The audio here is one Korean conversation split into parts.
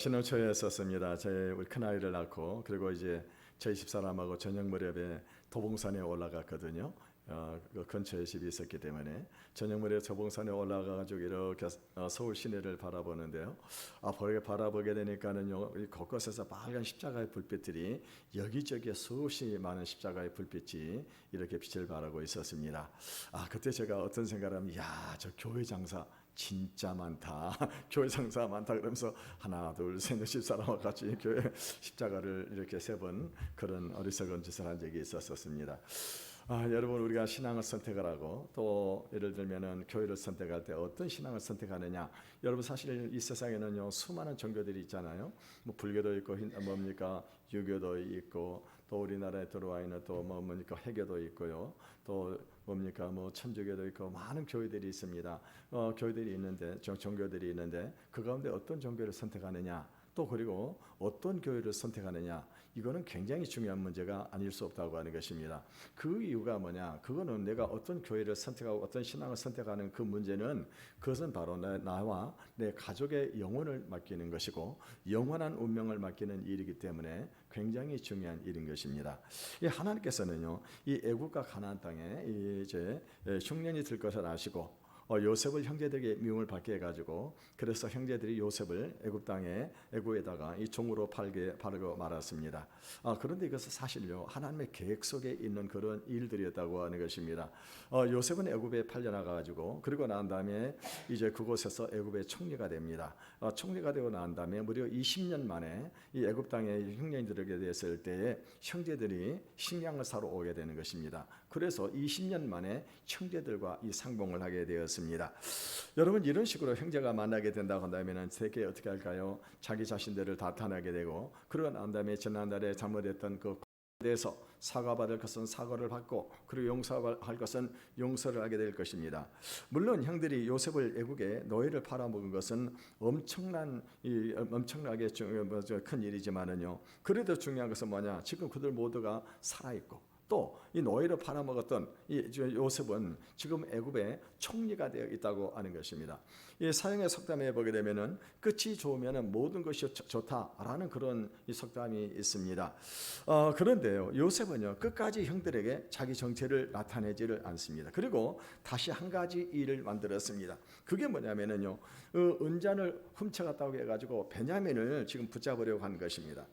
신혼초에 썼습니다. 우리 큰아이를 낳고 그리고 이제 저희 집사람하고 저녁 무렵에 도봉산에 올라갔거든요. 그 근처에 집이 있었기 때문에 저녁 무렵에 도봉산에 올라가가지고 이렇게 서울 시내를 바라보는데요. 바라보게 되니까는요, 이 곳곳에서 빨간 십자가의 불빛들이 여기저기에 수없이 많은 십자가의 불빛이 이렇게 빛을 발하고 있었습니다. 그때 제가 어떤 생각을 하면, 저 교회 장사 진짜 많다. 교회 장사 많다 그러면서 하나 둘셋넷 집사람과 같이 교회 십자가를 이렇게 세 번 그런 어리석은 짓을 한 적이 있었습니다. 여러분, 우리가 신앙을 선택을 하고 또 예를 들면은 교회를 선택할 때 어떤 신앙을 선택하느냐. 여러분, 사실 이 세상에는요 수많은 종교들이 있잖아요. 뭐 불교도 있고 유교도 있고 또 우리나라에 들어와 있는 또 해교도 있고요. 또 천주교도 있고 많은 교회들이 있습니다. 교회들이 있는데 종교들이 있는데 그 가운데 어떤 종교를 선택하느냐, 또 그리고 어떤 교회를 선택하느냐, 이거는 굉장히 중요한 문제가 아닐 수 없다고 하는 것입니다. 그 이유가 뭐냐? 그거는 내가 어떤 교회를 선택하고 어떤 신앙을 선택하는 그 문제는 그것은 바로 나와 내 가족의 영혼을 맡기는 것이고 영원한 운명을 맡기는 일이기 때문에 굉장히 중요한 일인 것입니다. 하나님께서는요, 이 애국과 가나안 땅에 이제 흉년이 들 것을 아시고 요셉을 형제들에게 미움을 받게 해가지고 그래서 형제들이 요셉을 애굽에다가 이 종으로 팔고 말았습니다. 그런데 이것은 사실요 하나님의 계획 속에 있는 그런 일들이었다고 하는 것입니다. 요셉은 애굽에 팔려나가가지고 그리고 난 다음에 이제 그곳에서 애굽의 총리가 됩니다. 총리가 되고 난 다음에 무려 20년 만에 이 애굽 땅에 흉년이 들게 됐을 때에 형제들이 식량을 사러 오게 되는 것입니다. 그래서 20년 만에 형제들과 이 상봉을 하게 되었습니다. 여러분, 이런 식으로 형제가 만나게 된다고 한다면 세계 어떻게 할까요? 자기 자신들을 다탄하게 되고 그러고 난 다음에 지난달에 잘못했던 그 대해서 사과받을 것은 사과를 받고 그리고 용서할 것은 용서를 하게 될 것입니다. 물론 형들이 요셉을 애국에 노예를 팔아먹은 것은 엄청나게 큰 일이지만은요, 그래도 중요한 것은 뭐냐? 지금 그들 모두가 살아있고 또 이 노예로 팔아먹었던 이 요셉은 지금 애굽의 총리가 되어 있다고 하는 것입니다. 이 사형의 속담에 보게 되면은 끝이 좋으면은 모든 것이 좋다라는 그런 이 속담이 있습니다. 그런데요, 요셉은요 끝까지 형들에게 자기 정체를 나타내지를 않습니다. 그리고 다시 한 가지 일을 만들었습니다. 그게 뭐냐면은요, 은잔을 훔쳐갔다고 해가지고 베냐민을 지금 붙잡으려고 하는 것입니다.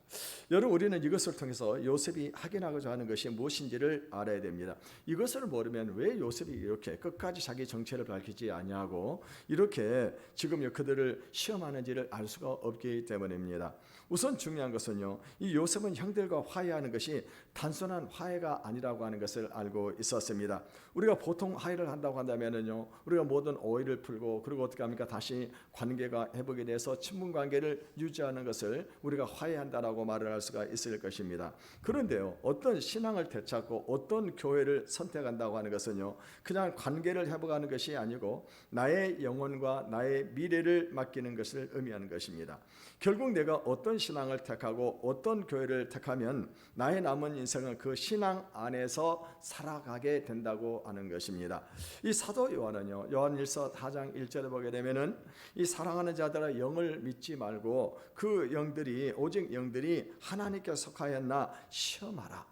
여러분, 우리는 이것을 통해서 요셉이 확인하고자 하는 것이 무엇인지를 알아야 됩니다. 이것을 모르면 왜 요셉이 이렇게 끝까지 자기 정체를 밝히지 않냐고 이렇게 지금 그들을 시험하는지를 알 수가 없기 때문입니다. 우선 중요한 것은요, 이 요셉은 형들과 화해하는 것이 단순한 화해가 아니라고 하는 것을 알고 있었습니다. 우리가 보통 화해를 한다고 한다면은요, 우리가 모든 오해를 풀고 그리고 어떻게 합니까? 다시 관계가 회복이 돼서 친분 관계를 유지하는 것을 우리가 화해한다라고 말을 할 수가 있을 것입니다. 그런데요, 어떤 신앙을 되찾고 어떤 교회를 선택한다고 하는 것은요, 그냥 관계를 회복하는 것이 아니고 나의 영혼과 나의 미래를 맡기는 것을 의미하는 것입니다. 결국 내가 어떤 신앙을 택하고 어떤 교회를 택하면 나의 남은 인생은 그 신앙 안에서 살아가게 된다고 하는 것입니다. 이 사도 요한은요, 요한일서 4장 1절에 보게 되면은 이 사랑하는 자들아 영을 믿지 말고 그 영들이 오직 영들이 하나님께 속하였나 시험하라.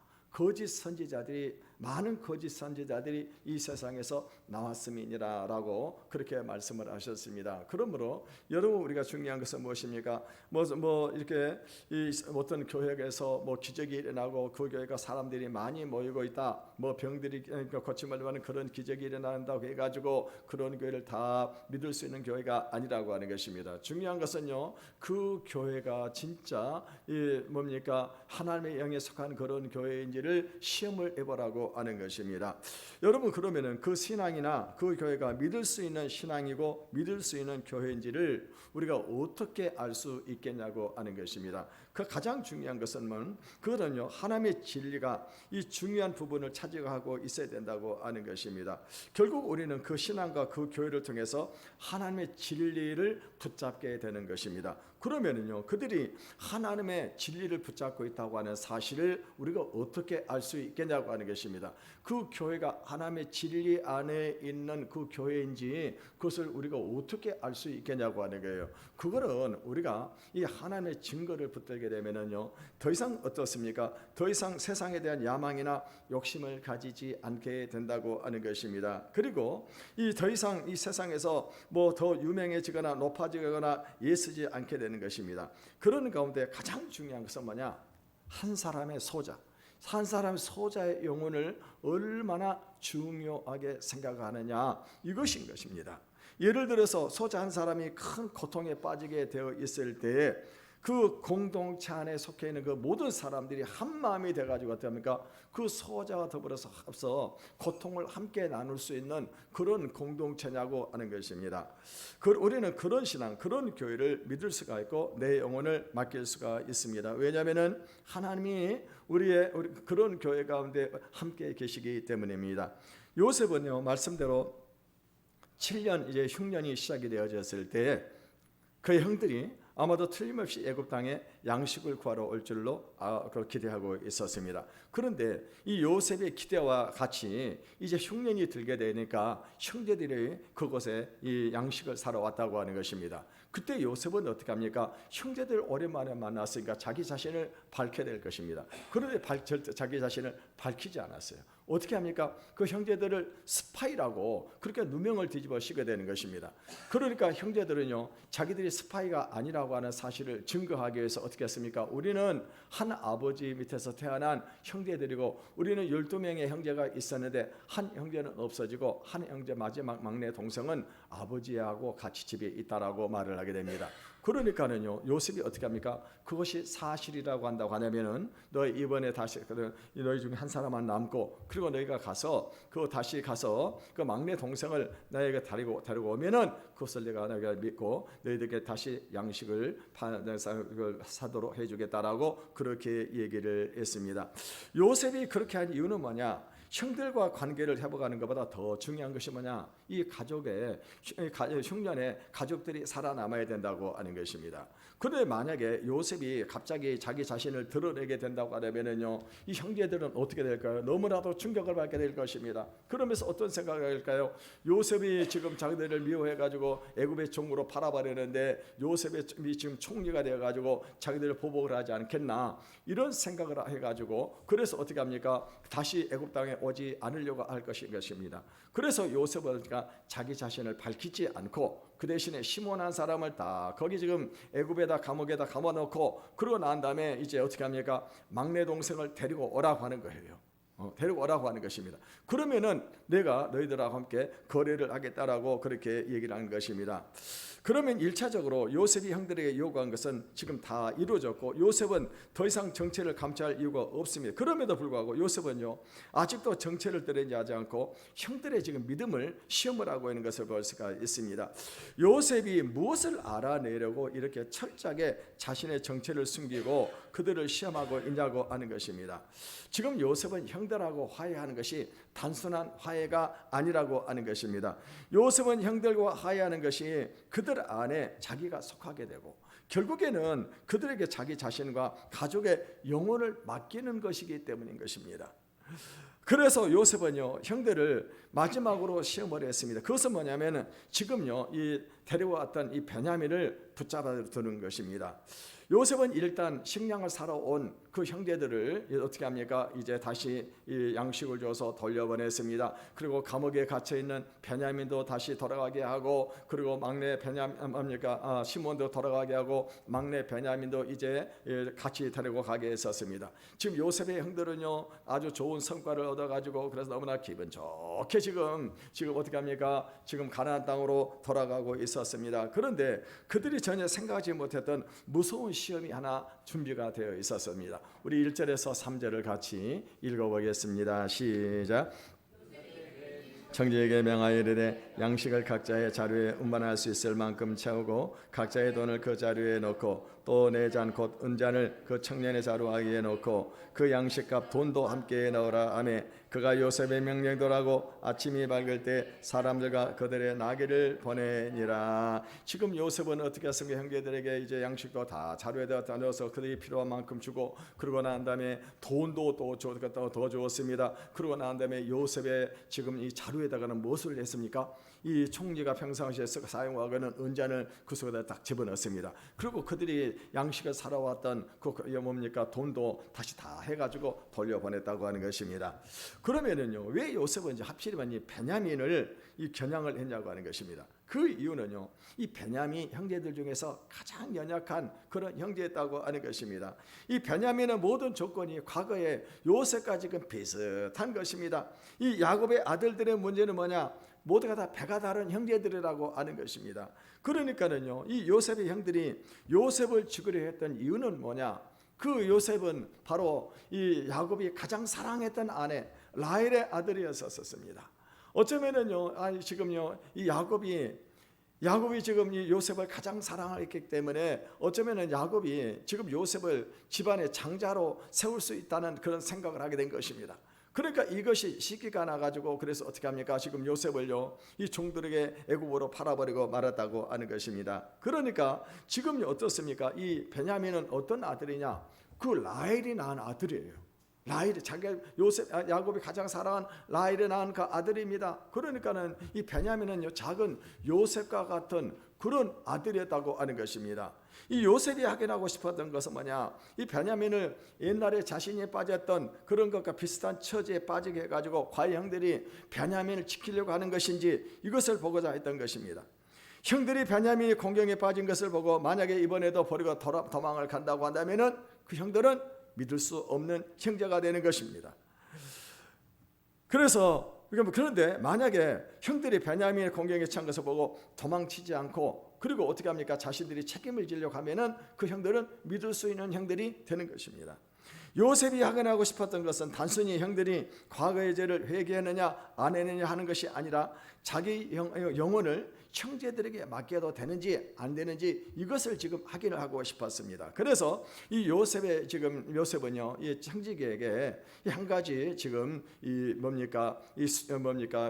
많은 거짓 선지자들이 이 세상에서 나왔음이니라라고 그렇게 말씀을 하셨습니다. 그러므로 여러분, 우리가 중요한 것은 무엇입니까? 이렇게 이 어떤 교회에서 기적이 일어나고 그 교회가 사람들이 많이 모이고 있다, 병들이 고침을 받는 그런 기적이 일어난다고 해가지고 그런 교회를 다 믿을 수 있는 교회가 아니라고 하는 것입니다. 중요한 것은요, 그 교회가 진짜 하나님의 영에 속한 그런 교회인지를 시험을 해보라고 하는 것입니다. 여러분, 그러면은 그 신앙이나 그 교회가 믿을 수 있는 신앙이고 믿을 수 있는 교회인지를 우리가 어떻게 알 수 있겠냐고 하는 것입니다. 그 가장 중요한 것은 그거는요, 하나님의 진리가 이 중요한 부분을 차지하고 있어야 된다고 하는 것입니다. 결국 우리는 그 신앙과 그 교회를 통해서 하나님의 진리를 붙잡게 되는 것입니다. 그러면은요, 그들이 하나님의 진리를 붙잡고 있다고 하는 사실을 우리가 어떻게 알 수 있겠냐고 하는 것입니다. 그 교회가 하나님의 진리 안에 있는 그 교회인지 그것을 우리가 어떻게 알 수 있겠냐고 하는 거예요. 그거는 우리가 이 하나님의 증거를 붙들게 되면은요, 더 이상 어떻습니까? 더 이상 세상에 대한 야망이나 욕심을 가지지 않게 된다고 하는 것입니다. 그리고 이 더 이상 이 세상에서 뭐 더 유명해지거나 높아지거나 예쓰지 않게 되는 것입니다. 그런 가운데 가장 중요한 것은 뭐냐? 한 사람의 소자, 한 사람의 소자의 영혼을 얼마나 중요하게 생각하느냐, 이것인 것입니다. 예를 들어서 소자 한 사람이 큰 고통에 빠지게 되어 있을 때에 그 공동체 안에 속해 있는 그 모든 사람들이 한 마음이 돼가지고 어떻게 합니까? 그 소자와 더불어서 합서 고통을 함께 나눌 수 있는 그런 공동체냐고 하는 것입니다. 우리는 그런 신앙, 그런 교회를 믿을 수가 있고 내 영혼을 맡길 수가 있습니다. 왜냐하면은 하나님이 우리 그런 교회 가운데 함께 계시기 때문입니다. 요셉은요, 말씀대로 7년 이제 흉년이 시작이 되어졌을 때 그의 형들이 아마도 틀림없이 애굽 땅에 양식을 구하러 올 줄로 기대하고 있었습니다. 그런데 이 요셉의 기대와 같이 이제 흉년이 들게 되니까 형제들이 그곳에 이 양식을 사러 왔다고 하는 것입니다. 그때 요셉은 어떻게 합니까? 형제들 오랜만에 만났으니까 자기 자신을 밝혀야 될 것입니다. 그런데 절대 자기 자신을 밝히지 않았어요. 어떻게 합니까? 그 형제들을 스파이라고 그렇게 누명을 뒤집어 씌게 되는 것입니다. 그러니까 형제들은요, 자기들이 스파이가 아니라고 하는 사실을 증거하기 위해서 어떻게 했습니까? 우리는 한 아버지 밑에서 태어난 형제들이고 우리는 12명의 형제가 있었는데 한 형제는 없어지고 한 형제 마지막 막내 동생은 아버지하고 같이 집에 있다라고 말을 하게 됩니다. 그러니까는요, 요셉이 어떻게 합니까? 그것이 사실이라고 한다고 하냐면은 너 이번에 다시 너희 중에 한 사람만 남고 그리고 너희가 가서 다시 가서 그 막내 동생을 나에게 데리고 오면은 그것을 내가 믿고 너희들에게 다시 양식을 사도록 해주겠다라고 그렇게 얘기를 했습니다. 요셉이 그렇게 한 이유는 뭐냐? 형들과 관계를 회복하는 것보다 더 중요한 것이 뭐냐? 이 가족의 흉년에 가족들이 살아남아야 된다고 하는 것입니다. 그런데 만약에 요셉이 갑자기 자기 자신을 드러내게 된다고 하면은요, 이 형제들은 어떻게 될까요? 너무나도 충격을 받게 될 것입니다. 그러면서 어떤 생각을 할까요? 요셉이 지금 자기들을 미워해가지고 애굽의 종으로 팔아버리는데 요셉이 지금 총리가 되어가지고 자기들을 보복을 하지 않겠나, 이런 생각을 해가지고 그래서 어떻게 합니까? 다시 애굽 땅에 오지 않으려고 할 것입니다. 그래서 요셉은 자기 자신을 밝히지 않고 그 대신에 시몬한 사람을 다 거기 지금 애굽에다 감옥에다 감아놓고 그러고 난 다음에 이제 어떻게 합니까? 막내 동생을 데리고 오라고 하는 거예요. 데리고 오라고 하는 것입니다. 그러면은 내가 너희들하고 함께 거래를 하겠다라고 그렇게 얘기를 하는 것입니다. 그러면 1차적으로 요셉이 형들에게 요구한 것은 지금 다 이루어졌고 요셉은 더 이상 정체를 감추할 이유가 없습니다. 그럼에도 불구하고 요셉은요, 아직도 정체를 드러내지 않고 형들의 지금 믿음을 시험을 하고 있는 것을 볼 수가 있습니다. 요셉이 무엇을 알아내려고 이렇게 철저하게 자신의 정체를 숨기고 그들을 시험하고 있냐고 하는 것입니다. 지금 요셉은 형들하고 화해하는 것이 단순한 화해가 아니라고 하는 것입니다. 요셉은 형들과 화해하는 것이 그들 안에 자기가 속하게 되고 결국에는 그들에게 자기 자신과 가족의 영혼을 맡기는 것이기 때문인 것입니다. 그래서 요셉은요, 형들을 마지막으로 시험을 했습니다. 그것은 뭐냐면은 지금요, 이 데려왔던 이 베냐민을 붙잡아 두는 것입니다. 요셉은 일단 식량을 사러 온 그 형제들을 어떻게 합니까? 이제 다시 이 양식을 줘서 돌려보냈습니다. 그리고 감옥에 갇혀 있는 베냐민도 다시 돌아가게 하고, 그리고 막내 시몬도 돌아가게 하고, 막내 베냐민도 이제 같이 데리고 가게 했었습니다. 지금 요셉의 형들은요, 아주 좋은 성과를 얻어가지고 그래서 너무나 기분 좋게 지금 어떻게 합니까? 지금 가나안 땅으로 돌아가고 있었습니다. 그런데 그들이 전혀 생각하지 못했던 무서운 시험이 하나 준비가 되어 있었습니다. 우리 1절에서 3절을 같이 읽어보겠습니다. 시작. 청지에게 명하여 이르되 양식을 각자의 자루에 운반할 수 있을 만큼 채우고 각자의 돈을 그 자루에 넣고 또 내 잔 곧 은잔을 그 청년의 자루 위에 놓고 그 양식값 돈도 함께 넣으라 하며 그가 요셉의 명령대로라고 아침이 밝을 때 사람들과 그들의 나귀를 보내니라. 지금 요셉은 어떻게 했습니까? 형제들에게 이제 양식도 다 자루에다 넣어서 그들이 필요한 만큼 주고, 그러고 난 다음에 돈도 또 더 주었습니다. 그러고 난 다음에 요셉의 지금 이 자루에다가는 무엇을 했습니까? 이 총리가 평상시에 사용하고는 은잔을 그 속에다 딱 집어넣습니다. 그리고 그들이 양식을 사러 왔던 그 뭡니까? 돈도 다시 다 해가지고 돌려보냈다고 하는 것입니다. 그러면은요, 왜 요셉은 이제 하필이면 이 베냐민을 이 겨냥을 했냐고 하는 것입니다. 그 이유는요, 이 베냐민 형제들 중에서 가장 연약한 그런 형제였다고 하는 것입니다. 이 베냐민의 모든 조건이 과거에 요셉과 지금 비슷한 것입니다. 이 야곱의 아들들의 문제는 뭐냐? 모두가 다 배가 다른 형제들이라고 하는 것입니다. 그러니까는요, 이 요셉의 형들이 요셉을 죽이려 했던 이유는 뭐냐? 그 요셉은 바로 이 야곱이 가장 사랑했던 아내 라헬의 아들이었었습니다. 어쩌면은요, 지금요, 이 야곱이 지금 이 요셉을 가장 사랑했기 때문에 어쩌면은 야곱이 지금 요셉을 집안의 장자로 세울 수 있다는 그런 생각을 하게 된 것입니다. 그러니까 이것이 시기가 나가지고 그래서 어떻게 합니까? 지금 요셉을요, 이 종들에게 애굽으로 팔아버리고 말았다고 하는 것입니다. 그러니까 지금 어떻습니까? 이 베냐민은 어떤 아들이냐? 그 라헬이 낳은 아들이에요. 라헬이 자기 야곱이 가장 사랑한 라헬이 낳은 그 아들입니다. 그러니까는 이 베냐민은요, 작은 요셉과 같은 그런 아들이었다고 하는 것입니다. 이 요셉이 확인하고 싶었던 것은 뭐냐? 이 베냐민을 옛날에 자신이 빠졌던 그런 것과 비슷한 처지에 빠지게 해가지고 과연 형들이 베냐민을 지키려고 하는 것인지 이것을 보고자 했던 것입니다. 형들이 베냐민이 공경에 빠진 것을 보고 만약에 이번에도 버리고 도망을 간다고 한다면은 그 형들은 믿을 수 없는 형제가 되는 것입니다. 그런데 만약에 형들이 베냐민의 공경에 처한 것을 보고 도망치지 않고 그리고 어떻게 합니까? 자신들이 책임을 지려고 하면은 그 형들은 믿을 수 있는 형들이 되는 것입니다. 요셉이 확인하고 싶었던 것은 단순히 형들이 과거의 죄를 회개했느냐 안 했느냐 하는 것이 아니라 자기 영혼을 형제들에게 맡겨도 되는지 안 되는지 이것을 지금 확인을 하고 싶었습니다. 그래서 이 요셉은요, 이 형제에게 한 가지 지금 이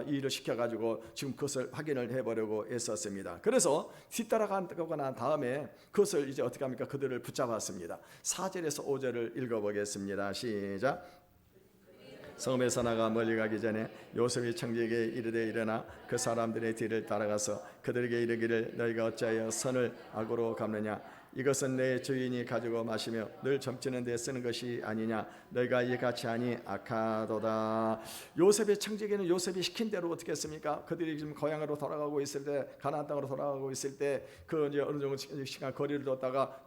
일을 시켜가지고 지금 그것을 확인을 해보려고 했었습니다. 그래서 뒤따라가고 난 다음에 그것을 이제 어떻게 합니까? 그들을 붙잡았습니다. 4절에서 5절을 읽어보겠습니다. 시작. 성읍에서 나가 멀리 가기 전에 요셉이 청지에게 이르되 일어나 그 사람들의 뒤를 따라가서 그들에게 이르기를 너희가 어찌하여 선을 악으로 갚느냐? 이것은 내 주인이 가지고 마시며 늘 점치는 데 쓰는 것이 아니냐? 너희가 이같이 하니 악하도다. 요셉의 청지기는 요셉이 시킨 대로 어떻게 했습니까? 그들이 지금 고향으로 돌아가고 있을 때, 가나안 땅으로 돌아가고 있을 때 그 이제 어느 정도 시간 거리를 뒀다가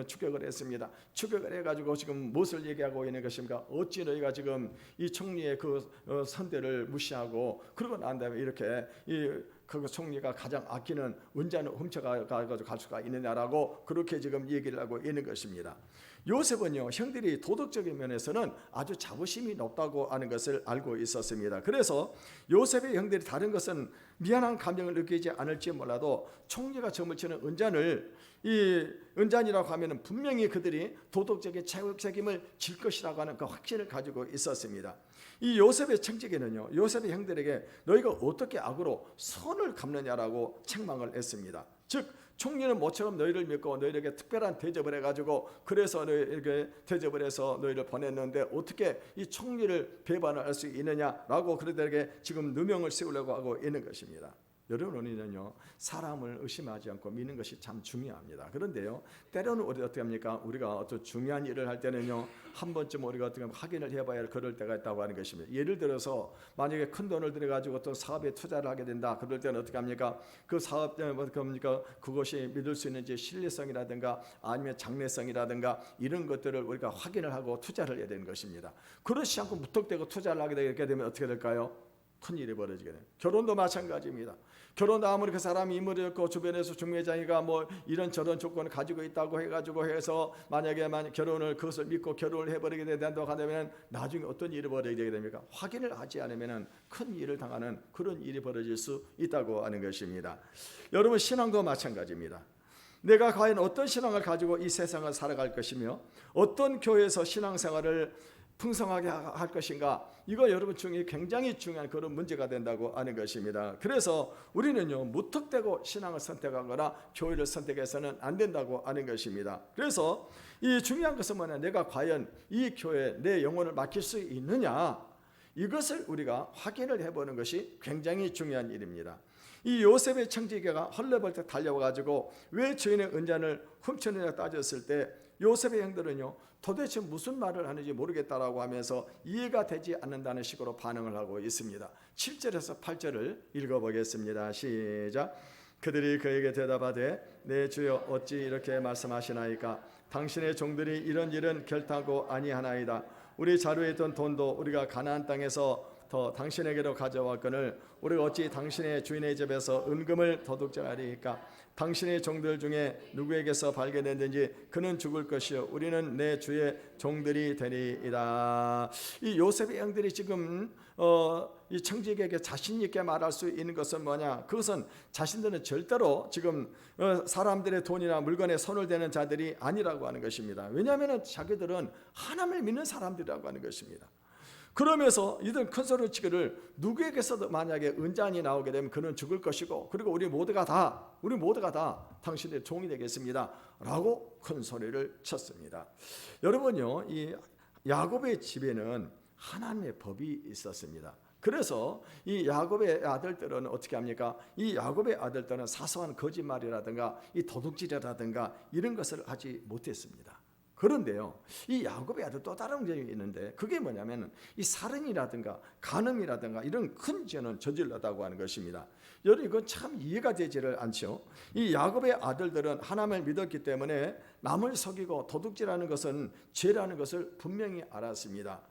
추격을 했습니다. 추격을 해가지고 지금 무엇을 얘기하고 있는 것입니까? 어찌 너희가 지금 이 총리의 그 선대를 무시하고 그러고 난 다음에 이렇게 그 총리가 가장 아끼는 은잔을 훔쳐가지고 갈 수가 있느냐라고 그렇게 지금 얘기를 하고 있는 것입니다. 요셉은요, 형들이 도덕적인 면에서는 아주 자부심이 높다고 하는 것을 알고 있었습니다. 그래서 요셉의 형들이 다른 것은 미안한 감정을 느끼지 않을지 몰라도 총리가 점을 치는 이 은잔이라고 하면은 분명히 그들이 도덕적인 책임을 질 것이라고 하는 그 확신을 가지고 있었습니다. 이 요셉의 청지기는요, 요셉의 형들에게 너희가 어떻게 악으로 선을 갚느냐라고 책망을 했습니다. 즉 총리는 모처럼 너희를 믿고 너희에게 특별한 대접을 해가지고 그래서 너희에게 대접을 해서 너희를 보냈는데 어떻게 이 총리를 배반을 할 수 있느냐라고 그들에게 지금 누명을 세우려고 하고 있는 것입니다. 여러분, 우리는요, 사람을 의심하지 않고 믿는 것이 참 중요합니다. 그런데요, 때로는 우리 어떻게 합니까? 우리가 어떤 중요한 일을 할 때는요, 한 번쯤 우리가 어떻게 확인을 해봐야 그럴 때가 있다고 하는 것입니다. 예를 들어서 만약에 큰 돈을 들여가지고 어떤 사업에 투자를 하게 된다. 그럴 때는 어떻게 합니까? 그 사업 뭡니까? 그것이 믿을 수 있는지 신뢰성이라든가 아니면 장래성이라든가 이런 것들을 우리가 확인을 하고 투자를 해야 되는 것입니다. 그렇지 않고 무턱대고 투자를 하게 되면 어떻게 될까요? 큰 일이 벌어지게 돼요. 결혼도 마찬가지입니다. 결혼도 아무리 그 사람이 인물이었고 주변에서 중매자이가 뭐 이런저런 조건을 가지고 있다고 해서 만약에 그것을 믿고 결혼을 해버리게 된다고 하면 나중에 어떤 일이 벌어지게 됩니까? 확인을 하지 않으면 큰 일을 당하는 그런 일이 벌어질 수 있다고 하는 것입니다. 여러분, 신앙도 마찬가지입니다. 내가 과연 어떤 신앙을 가지고 이 세상을 살아갈 것이며 어떤 교회에서 신앙생활을 풍성하게 할 것인가, 이거 여러분 중에 굉장히 중요한 그런 문제가 된다고 하는 것입니다. 그래서 우리는요, 무턱대고 신앙을 선택하거나 교회를 선택해서는 안 된다고 하는 것입니다. 그래서 이 중요한 것은 뭐냐, 내가 과연 이 교회에 내 영혼을 맡길 수 있느냐, 이것을 우리가 확인을 해보는 것이 굉장히 중요한 일입니다. 이 요셉의 청지기가 헐레벌떡 달려와가지고 왜 주인의 은잔을 훔쳤느냐 따졌을 때 요셉의 형들은요, 도대체 무슨 말을 하는지 모르겠다라고 하면서 이해가 되지 않는다는 식으로 반응을 하고 있습니다. 7절에서 8절을 읽어보겠습니다. 시작. 그들이 그에게 대답하되 내 주여 어찌 이렇게 말씀하시나이까? 당신의 종들이 이런 일은 결탄코 아니하나이다. 우리 자루에 있던 돈도 우리가 가나안 땅에서 더 당신에게로 가져왔거늘 우리가 어찌 당신의 주인의 집에서 은금을 도둑질하리이까? 당신의 종들 중에 누구에게서 발견했는지 그는 죽을 것이요 우리는 내 주의 종들이 되리이다. 이 요셉의 형들이 지금 이 청지기에게 자신 있게 말할 수 있는 것은 뭐냐? 그것은 자신들은 절대로 지금 사람들의 돈이나 물건에 손을 대는 자들이 아니라고 하는 것입니다. 왜냐하면 자기들은 하나님을 믿는 사람들이라고 하는 것입니다. 그러면서 이들 큰 소리를 치기를 누구에게서도 만약에 은잔이 나오게 되면 그는 죽을 것이고 그리고 우리 모두가 다 당신의 종이 되겠습니다 라고 큰 소리를 쳤습니다. 여러분요, 이 야곱의 집에는 하나님의 법이 있었습니다. 그래서 이 야곱의 아들들은 어떻게 합니까? 이 야곱의 아들들은 사소한 거짓말이라든가 이 도둑질이라든가 이런 것을 하지 못했습니다. 그런데요, 이 야곱의 아들 또 다른 점이 있는데 그게 뭐냐면 이 살인이라든가 간음이라든가 이런 큰 죄는 저질렀다고 하는 것입니다. 여러분, 이건 참 이해가 되지를 않죠. 이 야곱의 아들들은 하나님을 믿었기 때문에 남을 속이고 도둑질하는 것은 죄라는 것을 분명히 알았습니다.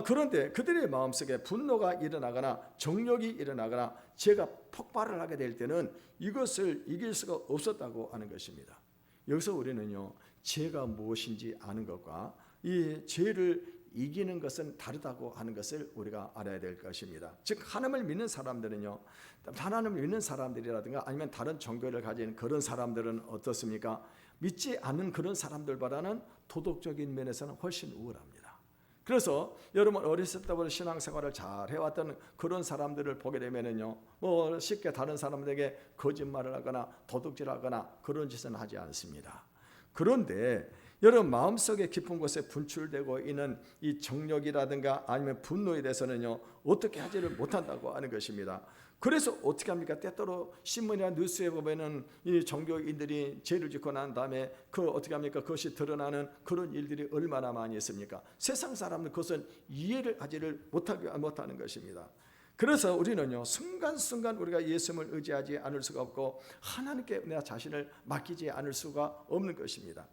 그런데 그들의 마음속에 분노가 일어나거나 정욕이 일어나거나 죄가 폭발을 하게 될 때는 이것을 이길 수가 없었다고 하는 것입니다. 여기서 우리는요, 죄가 무엇인지 아는 것과 이 죄를 이기는 것은 다르다고 하는 것을 우리가 알아야 될 것입니다. 즉 하나님을 믿는 사람들은요, 하나님을 믿는 사람들이라든가 아니면 다른 종교를 가진 그런 사람들은 어떻습니까? 믿지 않는 그런 사람들보다는 도덕적인 면에서는 훨씬 우월합니다. 그래서 여러분 어렸을 때부터 신앙생활을 잘 해왔던 그런 사람들을 보게 되면은요, 뭐 쉽게 다른 사람들에게 거짓말을 하거나 도둑질하거나 그런 짓은 하지 않습니다. 그런데 여러분 마음속에 깊은 곳에 분출되고 있는 이 정욕이라든가 아니면 분노에 대해서는요, 어떻게 하지를 못한다고 하는 것입니다. 그래서 어떻게 합니까? 때때로 신문이나 뉴스에 보면은 이 종교인들이 죄를 짓고 난 다음에 어떻게 합니까? 그것이 드러나는 그런 일들이 얼마나 많이 있습니까? 세상 사람은 그것은 이해를 하지를 못하는 것입니다. 그래서 우리는요, 순간순간 우리가 예수님을 의지하지 않을 수가 없고 하나님께 내 자신을 맡기지 않을 수가 없는 것입니다.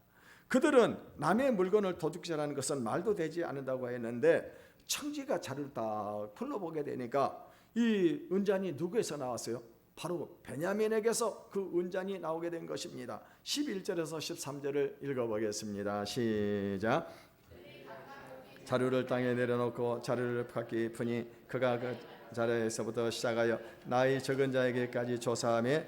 그들은 남의 물건을 도둑질하는 것은 말도 되지 않는다고 했는데 청지가 자료를 딱 풀러보게 되니까 이 은잔이 누구에서 나왔어요? 바로 베냐민에게서 그 은잔이 나오게 된 것입니다. 11절에서 13절을 읽어보겠습니다. 시작. 자루를 땅에 내려놓고 자루를 각기 푸니 그가 그 자리에서부터 시작하여 나이 적은 자에게까지 조사하며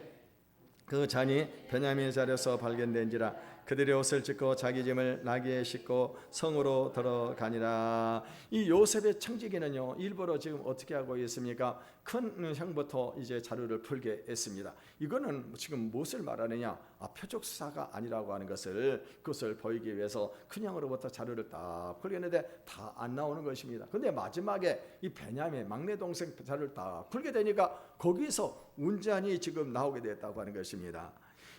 그 잔이 베냐민 자리에서 발견된지라. 그들의 옷을 찢고 자기 짐을 나귀에 싣고 성으로 들어가니라. 이 요셉의 청지기는요, 일부러 지금 어떻게 하고 있습니까? 큰 형부터 이제 자루를 풀게 했습니다. 이거는 지금 무엇을 말하느냐? 표적 수사가 아니라고 하는 그것을 보이기 위해서 큰 형으로부터 자루를 딱 풀게 했는데 다 안 나오는 것입니다. 그런데 마지막에 이 베냐민 막내 동생 자루를 딱 풀게 되니까 거기서 운잔이 지금 나오게 됐다고 하는 것입니다.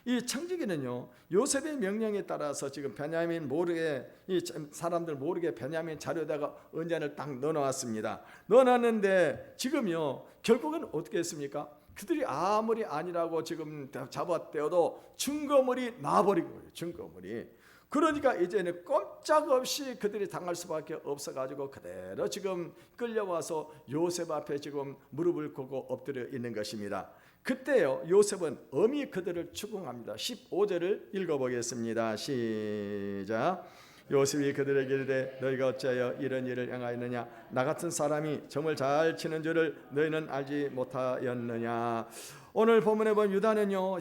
이 청지기는요, 요셉의 명령에 따라서 지금 베냐민 모르게 이 사람들 모르게 베냐민 자료에다가 은잔을 딱 넣어놨습니다. 넣어놨는데 지금요, 결국은 어떻게 했습니까? 그들이 아무리 아니라고 지금 잡아떼어도 증거물이 나와버린 거예요. 증거물이. 그러니까 이제는 꼼짝없이 그들이 당할 수밖에 없어가지고 그대로 지금 끌려와서 요셉 앞에 지금 무릎을 꿇고 엎드려 있는 것입니다. 그때요, 요셉은 엄히 그들을 추궁합니다. 15절을 읽어보겠습니다. 시작. 요셉이 그들에게 이르되 너희가 어찌하여 이런 일을 행하였느냐? 나 같은 사람이 점을 잘 치는 줄을 너희는 알지 못하였느냐? 오늘 본문에 보면 유다는요,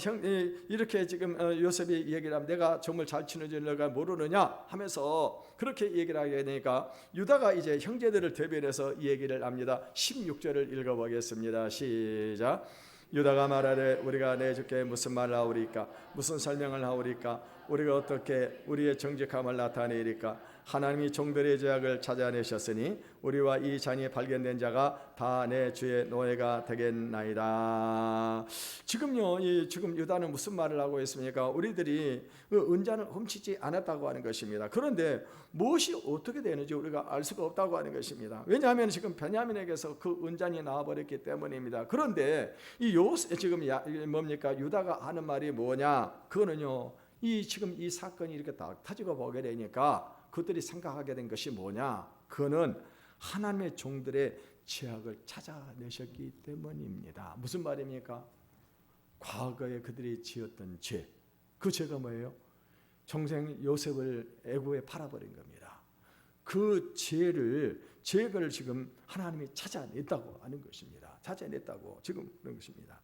이렇게 지금 요셉이 얘기를 하면 내가 점을 잘 치는 줄 너희가 모르느냐 하면서 그렇게 얘기를 하게 되니까 유다가 이제 형제들을 대변해서 이 얘기를 합니다. 16절을 읽어보겠습니다. 시작. 유다가 말하되 우리가 내 주께 무슨 말을 하오리까? 무슨 설명을 하오리까? 우리가 어떻게 우리의 정직함을 나타내리까? 하나님이 종들의 죄악을 찾아내셨으니 우리와 이 잔이 발견된 자가 다 내 주의 노예가 되겠나이다. 지금요, 지금 유다는 무슨 말을 하고 있습니까? 우리들이 그 은잔을 훔치지 않았다고 하는 것입니다. 그런데 무엇이 어떻게 되는지 우리가 알 수가 없다고 하는 것입니다. 왜냐하면 지금 베냐민에게서 그 은잔이 나와버렸기 때문입니다. 그런데 지금 뭡니까? 유다가 하는 말이 뭐냐? 그거는요, 지금 이 사건이 이렇게 딱 터지고 보게 되니까 그들이 생각하게 된 것이 뭐냐? 그거는 하나님의 종들의 죄악을 찾아내셨기 때문입니다. 무슨 말입니까? 과거에 그들이 지었던 죄, 그 죄가 뭐예요? 동생 요셉을 애굽에 팔아버린 겁니다. 그 죄를 지금 하나님이 찾아냈다고 하는 것입니다. 찾아냈다고 지금 그런 것입니다.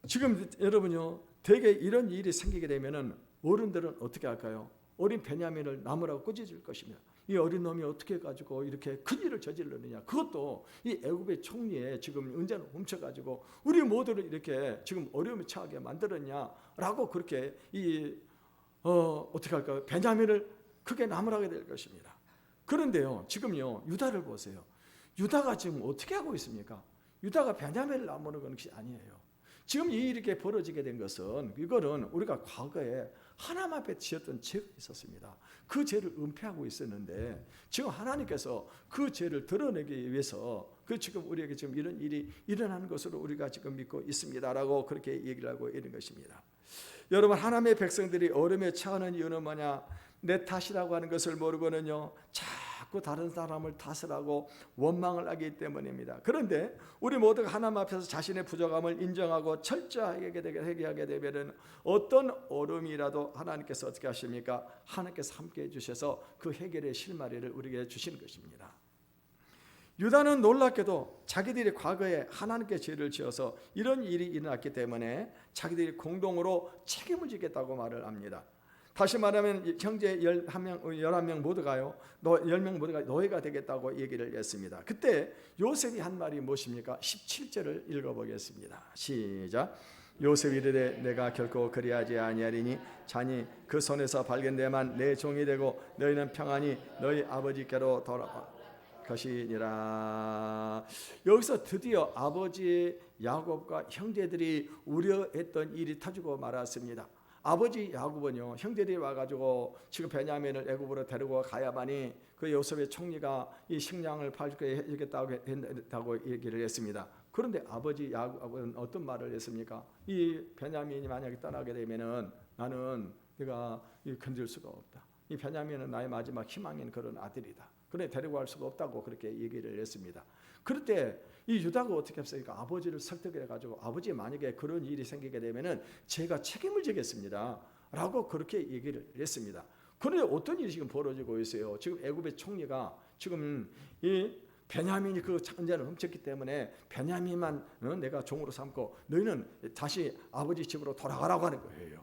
지금 여러분요, 대개 이런 일이 생기게 되면은 어른들은 어떻게 할까요? 어린 베냐민을 나무라고 꾸짖을 것입니다. 이 어린 놈이 어떻게 가지고 이렇게 큰 일을 저질렀느냐? 그것도 이 애굽의 총리에 지금 은잔을 훔쳐가지고 우리 모두를 이렇게 지금 어려움에 처하게 만들었냐라고 그렇게 어떻게 할까요? 베냐민을 크게 나무라게 될 것입니다. 그런데요, 지금요, 유다를 보세요. 유다가 지금 어떻게 하고 있습니까? 유다가 베냐민을 나무는 것이 아니에요. 지금 이렇게 벌어지게 된 것은 이거는 우리가 과거에 하나님 앞에 지었던 죄가 있었습니다. 그 죄를 은폐하고 있었는데 지금 하나님께서 그 죄를 드러내기 위해서 지금 우리에게 지금 이런 일이 일어나는 것으로 우리가 지금 믿고 있습니다라고 그렇게 얘기를 하고 있는 것입니다. 여러분, 하나님의 백성들이 어려움에 처하는 이유는 뭐냐? 내 탓이라고 하는 것을 모르고는요, 자꾸 다른 사람을 탓을 하고 원망을 하기 때문입니다. 그런데 우리 모두가 하나님 앞에서 자신의 부족함을 인정하고 철저하게 해결하게 되면 어떤 어려움이라도 하나님께서 어떻게 하십니까? 하나님께서 함께해 주셔서 그 해결의 실마리를 우리에게 주시는 것입니다. 유다는 놀랍게도 자기들이 과거에 하나님께 죄를 지어서 이런 일이 일어났기 때문에 자기들이 공동으로 책임을 지겠다고 말을 합니다. 다시 말하면 형제 11명 모두가요, 10명 모두가 노예가 되겠다고 얘기를 했습니다. 그때 요셉이 한 말이 무엇입니까? 17절을 읽어보겠습니다. 시작. 요셉이 이르되 내가 결코 그리하지 아니하리니 잔이 그 손에서 발견되만 내 종이 되고 너희는 평안히 너희 아버지께로 돌아갈 것이니라. 여기서 드디어 아버지 야곱과 형제들이 우려했던 일이 터지고 말았습니다. 아버지 야곱은요, 형제들이 와가지고 지금 베냐민을 애굽으로 데리고 가야만이 그 요셉의 총리가 이 식량을 팔게 해주겠다고 얘기를 했습니다. 그런데 아버지 야곱은 어떤 말을 했습니까? 이 베냐민이 만약에 떠나게 되면은 내가 건질 수가 없다. 이 베냐민은 나의 마지막 희망인 그런 아들이다. 그래 데리고 갈 수가 없다고 그렇게 얘기를 했습니다. 그럴 때 이 유다가 어떻게 했습니까? 아버지를 설득해가지고 아버지 만약에 그런 일이 생기게 되면은 제가 책임을 지겠습니다 라고 그렇게 얘기를 했습니다. 그런데 어떤 일이 지금 벌어지고 있어요? 지금 애굽의 총리가 지금 이 베냐민이 그 은잔을 훔쳤기 때문에 베냐민만 내가 종으로 삼고 너희는 다시 아버지 집으로 돌아가라고 하는 거예요.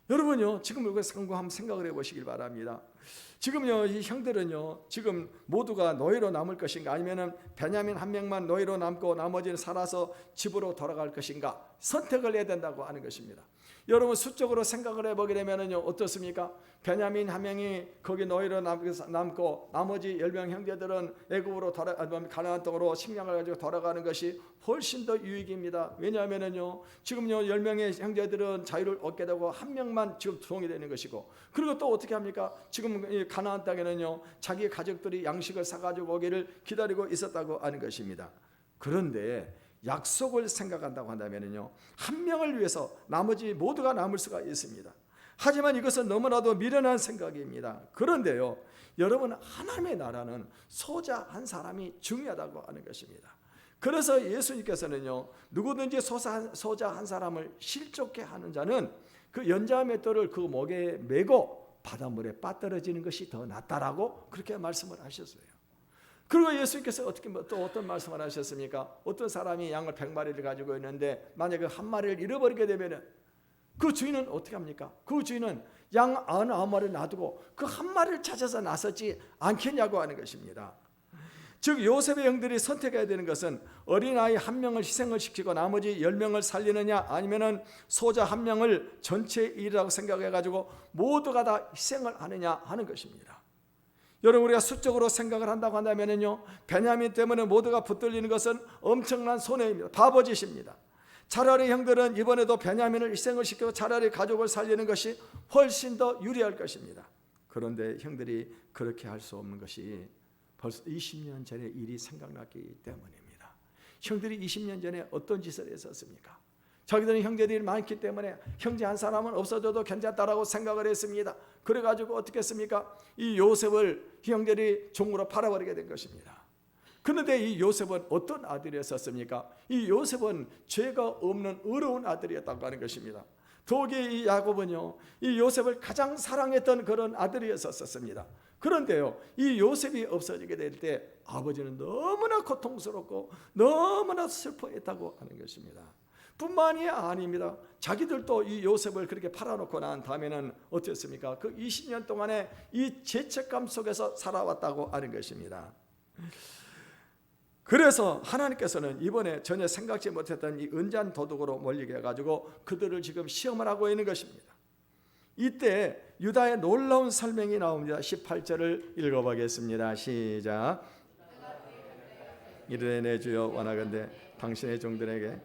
여러분요, 지금 이거 한번 생각을 해보시길 바랍니다. 지금요, 이 형들은요, 지금 모두가 노예로 남을 것인가, 아니면은 베냐민 한 명만 노예로 남고 나머지는 살아서 집으로 돌아갈 것인가, 선택을 해야 된다고 하는 것입니다. 여러분, 수적으로 생각을 해보게 되면은요, 어떻습니까? 베냐민 한 명이 거기 노예로 남고 나머지 10명 형제들은 애굽으로 가나안 땅으로 식량을 가지고 돌아가는 것이 훨씬 더 유익입니다. 왜냐하면은요, 지금요 10명의 형제들은 자유를 얻게 되고 한 명만 지금 종이 되는 것이고, 그리고 또 어떻게 합니까? 지금 이 가나안 땅에는요, 자기 가족들이 양식을 사가지고 오기를 기다리고 있었다고 하는 것입니다. 그런데 약속을 생각한다고 한다면요, 한 명을 위해서 나머지 모두가 남을 수가 있습니다. 하지만 이것은 너무나도 미련한 생각입니다. 그런데요, 여러분, 하나님의 나라는 소자 한 사람이 중요하다고 하는 것입니다. 그래서 예수님께서는요, 누구든지 소자 한 사람을 실족해 하는 자는 그 연자의 맷돌을 그 목에 메고 바닷물에 빠떨어지는 것이 더 낫다라고 그렇게 말씀을 하셨어요. 그리고 예수님께서 또 어떤 말씀을 하셨습니까? 어떤 사람이 양을 100마리를 가지고 있는데 만약에 한 마리를 잃어버리게 되면 그 주인은 어떻게 합니까? 그 주인은 양 99마리를 놔두고 그 한 마리를 찾아서 나서지 않겠냐고 하는 것입니다. 즉 요셉의 형들이 선택해야 되는 것은 어린아이 한 명을 희생을 시키고 나머지 10명을 살리느냐, 아니면은 소자 한 명을 전체의 일이라고 생각해가지고 모두가 다 희생을 하느냐 하는 것입니다. 여러분, 우리가 수적으로 생각을 한다고 한다면요, 베냐민 때문에 모두가 붙들리는 것은 엄청난 손해입니다. 바보짓입니다. 차라리 형들은 이번에도 베냐민을 희생을 시키고 차라리 가족을 살리는 것이 훨씬 더 유리할 것입니다. 그런데 형들이 그렇게 할 수 없는 것이 벌써 20년 전의 일이 생각났기 때문입니다. 형들이 20년 전에 어떤 짓을 했었습니까? 자기들은 형제들이 많기 때문에 형제 한 사람은 없어져도 괜찮다라고 생각을 했습니다. 그래가지고 어떻게 했습니까? 이 요셉을 형들이 종으로 팔아버리게 된 것입니다. 그런데 이 요셉은 어떤 아들이었습니까? 이 요셉은 죄가 없는 의로운 아들이었다고 하는 것입니다. 더욱이 이 야곱은요, 이 요셉을 가장 사랑했던 그런 아들이었었습니다. 그런데요, 이 요셉이 없어지게 될 때 아버지는 너무나 고통스럽고 너무나 슬퍼했다고 하는 것입니다. 뿐만이 아닙니다. 자기들도 이 요셉을 그렇게 팔아놓고 난 다음에는 어땠습니까? 그 20년 동안에 이 죄책감 속에서 살아왔다고 하는 것입니다. 그래서 하나님께서는 이번에 전혀 생각지 못했던 이 은잔 도둑으로 몰리게 해가지고 그들을 지금 시험을 하고 있는 것입니다. 이때 유다의 놀라운 설명이 나옵니다. 18절을 읽어보겠습니다. 시작. 이르되 내 주여 원하건대 당신의 종들에게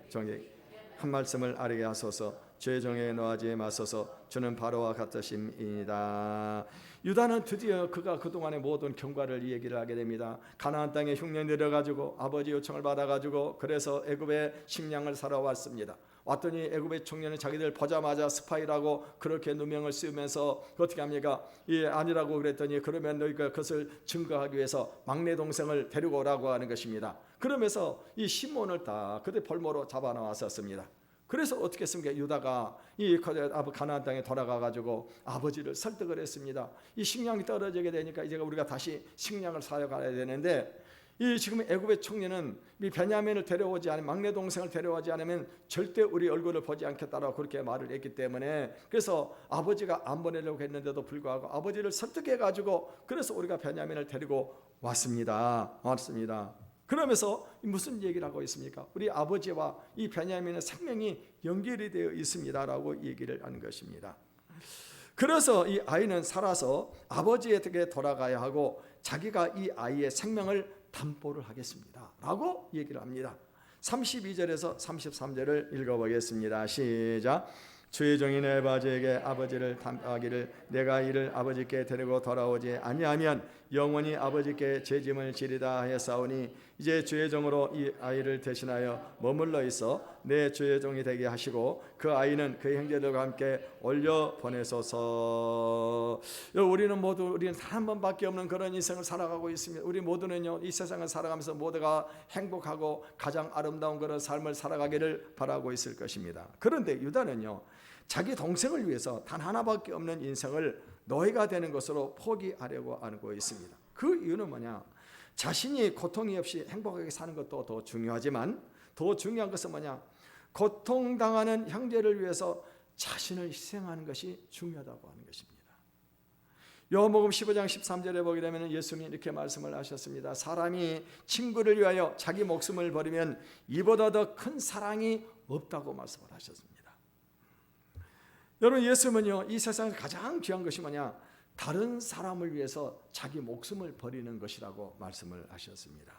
한 말씀을 아뢰게 하소서. 주의 종에게 노하지 마소서. 주는 바로와 같으심이니이다. 유다는 드디어 그가 그동안의 모든 경과를 이 얘기를 하게 됩니다. 가나안 땅에 흉내 내려가지고 아버지 요청을 받아가지고 그래서 애굽에 식량을 사러 왔습니다. 왔더니 애굽의 청년은 자기들 보자마자 스파이라고 그렇게 누명을 씌우면서 어떻게 합니까? 예, 아니라고 그랬더니 그러면 너희가 그것을 증거하기 위해서 막내 동생을 데리고 오라고 하는 것입니다. 그러면서 이 시몬을 다 그들 볼모로 잡아놓았었습니다. 그래서 어떻게 했습니까? 유다가 이 가나안 땅에 돌아가가지고 아버지를 설득을 했습니다. 이 식량이 떨어지게 되니까 이제 우리가 다시 식량을 사러 가야 되는데 이 지금 애굽의 청년은 이 베냐민을 데려오지 않으면 막내 동생을 데려오지 않으면 절대 우리 얼굴을 보지 않겠다라고 그렇게 말을 했기 때문에 그래서 아버지가 안 보내려고 했는데도 불구하고 아버지를 설득해가지고 그래서 우리가 베냐민을 데리고 왔습니다. 그러면서 무슨 얘기를 하고 있습니까? 우리 아버지와 이 베냐민의 생명이 연결이 되어 있습니다라고 얘기를 하는 것입니다. 그래서 이 아이는 살아서 아버지에게 돌아가야 하고 자기가 이 아이의 생명을 담보를 하겠습니다 라고 얘기를 합니다. 32절에서 33절을 읽어보겠습니다. 시작. 주의 종이 내 아버지에게 아버지를 담하기를 내가 이를 아버지께 데리고 돌아오지 아니하면 영원히 아버지께 죄짐을 지리다 하였사오니 이제 주의 종으로 이 아이를 대신하여 머물러 있어 내 주의 종이 되게 하시고 그 아이는 그 형제들과 함께 올려 보내소서. 우리는 한 번밖에 없는 그런 인생을 살아가고 있습니다. 우리 모두는요, 이 세상을 살아가면서 모두가 행복하고 가장 아름다운 그런 삶을 살아가기를 바라고 있을 것입니다. 그런데 유다는요, 자기 동생을 위해서 단 하나밖에 없는 인생을 노예가 되는 것으로 포기하려고 하고 있습니다. 그 이유는 뭐냐? 자신이 고통이 없이 행복하게 사는 것도 더 중요하지만 더 중요한 것은 뭐냐? 고통당하는 형제를 위해서 자신을 희생하는 것이 중요하다고 하는 것입니다. 요한복음 15장 13절에 보게 되면 예수님이 이렇게 말씀을 하셨습니다. 사람이 친구를 위하여 자기 목숨을 버리면 이보다 더 큰 사랑이 없다고 말씀을 하셨습니다. 여러분, 예수님은요, 이 세상에서 가장 귀한 것이 뭐냐? 다른 사람을 위해서 자기 목숨을 버리는 것이라고 말씀을 하셨습니다.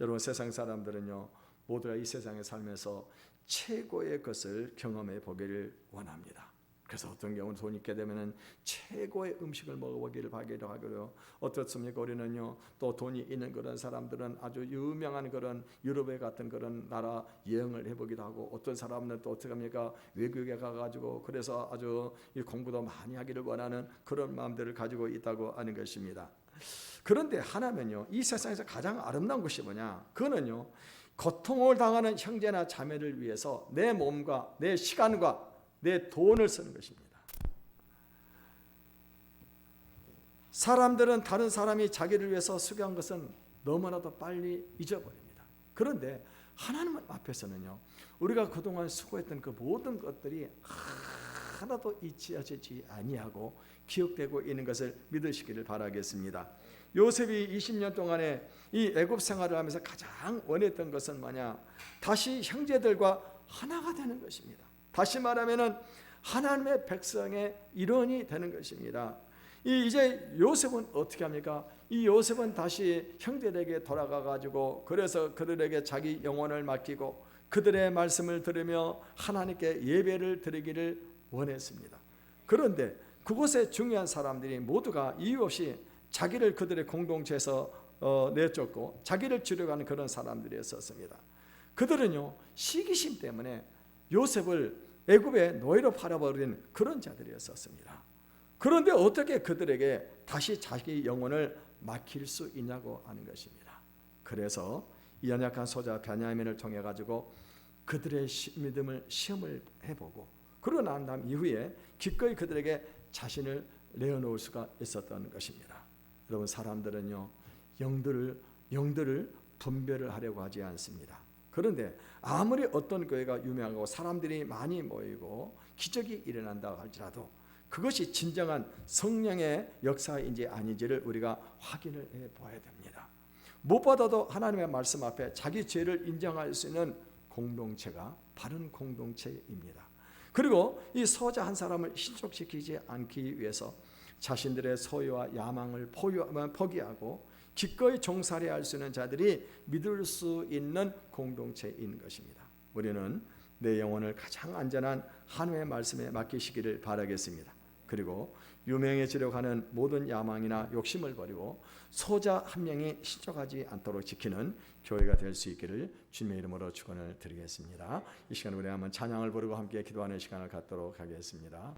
여러분, 세상 사람들은요, 모두가 이 세상에 살면서 최고의 것을 경험해 보기를 원합니다. 그래서 어떤 경우는 돈 있게 되면은 최고의 음식을 먹어보기를 바라기도 하고요. 어떻습니까? 우리는요, 또 돈이 있는 그런 사람들은 아주 유명한 그런 유럽에 같은 그런 나라 여행을 해보기도 하고, 어떤 사람은 또 어떻게 합니까? 외국에 가가지고 그래서 아주 공부도 많이 하기를 원하는 그런 마음들을 가지고 있다고 하는 것입니다. 그런데 하나면요, 이 세상에서 가장 아름다운 것이 뭐냐? 그거는요, 고통을 당하는 형제나 자매를 위해서 내 몸과 내 시간과 내 돈을 쓰는 것입니다. 사람들은 다른 사람이 자기를 위해서 수고한 것은 너무나도 빨리 잊어버립니다. 그런데 하나님 앞에서는요, 우리가 그동안 수고했던 그 모든 것들이 하나도 잊혀지지 아니하고 기억되고 있는 것을 믿으시기를 바라겠습니다. 요셉이 20년 동안에 이 애굽 생활을 하면서 가장 원했던 것은 뭐냐? 다시 형제들과 하나가 되는 것입니다. 다시 말하면은 하나님의 백성의 일원이 되는 것입니다. 이제 요셉은 어떻게 합니까? 이 요셉은 다시 형제들에게 돌아가 가지고 그래서 그들에게 자기 영혼을 맡기고 그들의 말씀을 들으며 하나님께 예배를 드리기를 원했습니다. 그런데 그곳에 중요한 사람들이 모두가 이유 없이 자기를 그들의 공동체에서 내쫓고 자기를 주려가는 그런 사람들이었습니다. 그들은요, 시기심 때문에 요셉을 애굽의 노예로 팔아버린 그런 자들이었습니다. 그런데 어떻게 그들에게 다시 자기 영혼을 맡길 수 있냐고 하는 것입니다. 그래서 이 연약한 소자 베냐민을 통해 가지고 그들의 믿음을 시험을 해보고 그러고 난 다음 이후에 기꺼이 그들에게 자신을 내어놓을 수가 있었던 것입니다. 여러분, 사람들은요, 영들을 분별을 하려고 하지 않습니다. 그런데 아무리 어떤 교회가 유명하고 사람들이 많이 모이고 기적이 일어난다 할지라도 그것이 진정한 성령의 역사인지 아닌지를 우리가 확인을 해봐야 됩니다. 무엇보다도 하나님의 말씀 앞에 자기 죄를 인정할 수 있는 공동체가 바른 공동체입니다. 그리고 이 소자 한 사람을 실족시키지 않기 위해서 자신들의 소유와 야망을 포기하고 기꺼이 종살이 할 수 있는 자들이 믿을 수 있는 공동체인 것입니다. 우리는 내 영혼을 가장 안전한 하나님의 말씀에 맡기시기를 바라겠습니다. 그리고 유명해지려고 하는 모든 야망이나 욕심을 버리고 소자 한 명이 실족하지 않도록 지키는 교회가 될 수 있기를 주님의 이름으로 축원을 드리겠습니다. 이 시간에 우리 한번 찬양을 부르고 함께 기도하는 시간을 갖도록 하겠습니다.